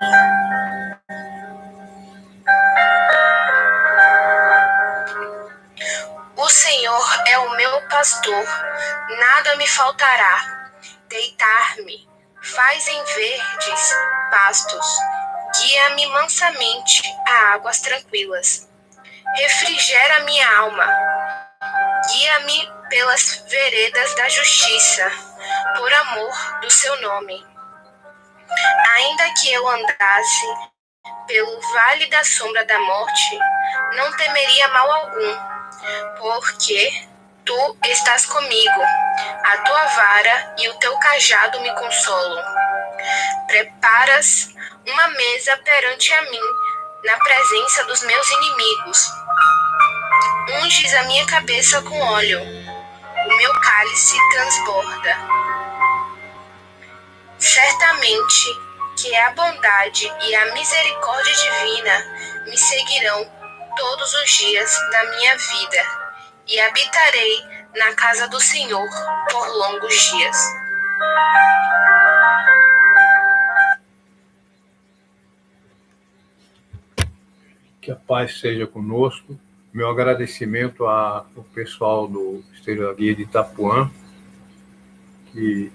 O Senhor é o meu pastor, nada me faltará. Deitar-me faz em verdes pastos, guia-me mansamente a águas tranquilas. Refrigera minha alma, guia-me pelas veredas da justiça, por amor do seu nome. Ainda que eu andasse pelo vale da sombra da morte, não temeria mal algum, porque tu estás comigo, a tua vara e o teu cajado me consolam. Preparas uma mesa perante a mim, na presença dos meus inimigos. Unges a minha cabeça com óleo, o meu cálice transborda. Certamente que a bondade e a misericórdia divina me seguirão todos os dias da minha vida, e habitarei na casa do Senhor por longos dias. Que a paz seja conosco. Meu agradecimento ao pessoal do Estelaria de Itapuã, que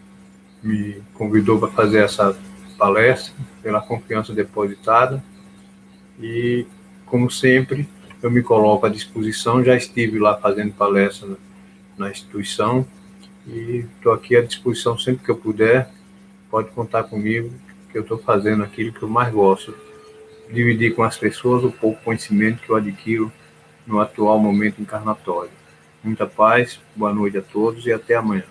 me convidou para fazer essa palestra, pela confiança depositada. E, como sempre, eu me coloco à disposição. Já estive lá fazendo palestra na instituição e estou aqui à disposição sempre que eu puder. Pode contar comigo, que eu estou fazendo aquilo que eu mais gosto: dividir com as pessoas o pouco conhecimento que eu adquiro no atual momento encarnatório. Muita paz, boa noite a todos e até amanhã.